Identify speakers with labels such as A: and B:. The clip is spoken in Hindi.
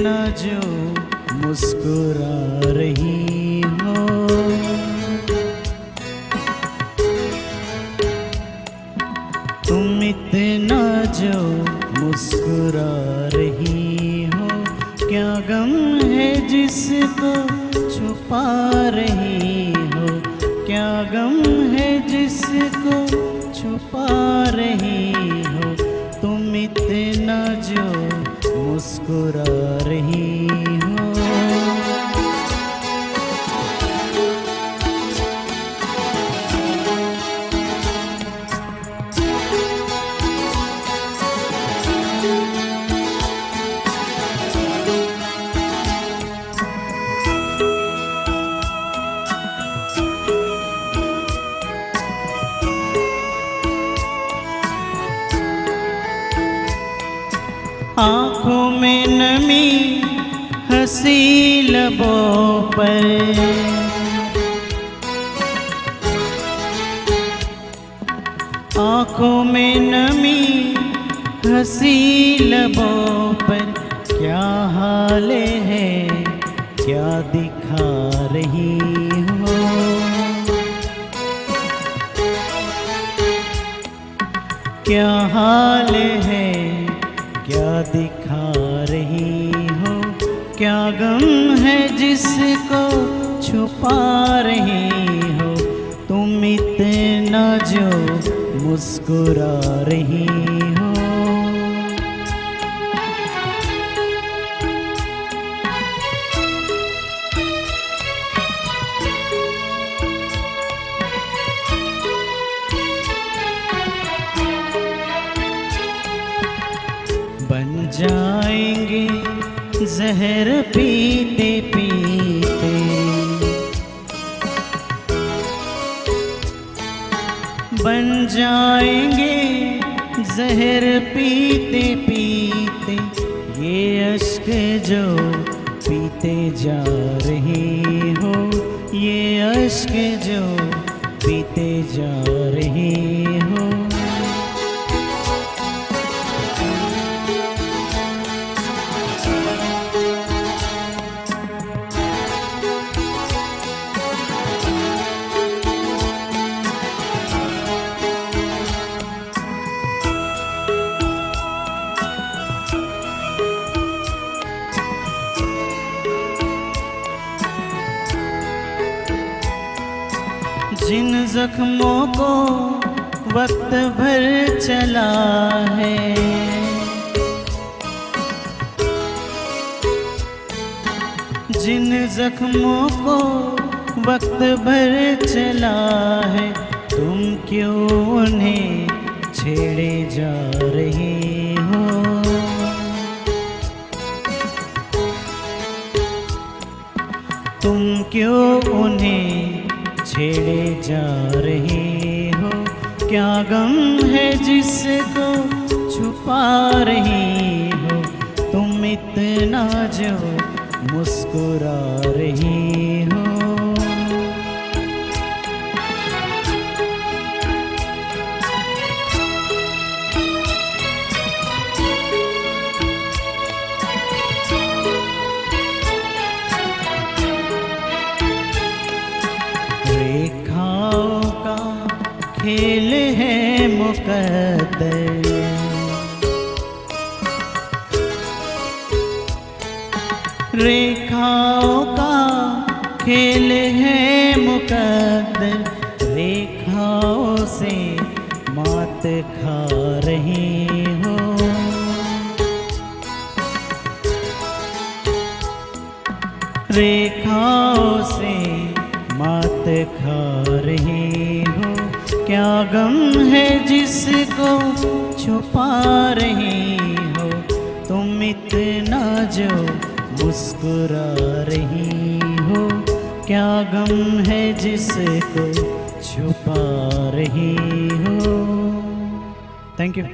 A: इतना जो मुस्कुरा रही हो, तुम इतना जो मुस्कुरा रही हो, क्या गम है जिसको छुपा रही हो, क्या गम है जिसको छुपा रही हो, तुम इतना जो मुस्कुरा रही हो। आँखों में नमी हंसी लबों पर, आँखों में नमी हंसी लबों पर, क्या हाल है क्या दिखा रही हो, क्या हाल है क्या दिखा रही हो, क्या गम है जिसको छुपा रही हो, तुम इतना जो मुस्कुरा रही हो। बन जाएंगे जहर पीते पीते, बन जाएंगे जहर पीते पीते, ये अश्क जो पीते जा रही हो, ये अश्क जो पीते जा रही हो। जिन जख्मों को वक्त भर चला है, जिन जख्मों को वक्त भर चला है, तुम क्यों उन्हें छेड़े जा रही हो, तुम क्यों उन्हें छेड़े जा रही हो, क्या गम है जिसको छुपा रही हो, तुम इतना जो मुस्कुरा रही हो। रेखाओं का खेल है मुकद्दर, रेखाओं का खेल है मुकद्दर, रेखाओं से मात खा रही हो, रेखाओं से मात खा रही हो, क्या गम है जिसको छुपा रही हो, तुम इतना जो मुस्कुरा रही हो, क्या गम है जिसको छुपा रही हो। Thank you.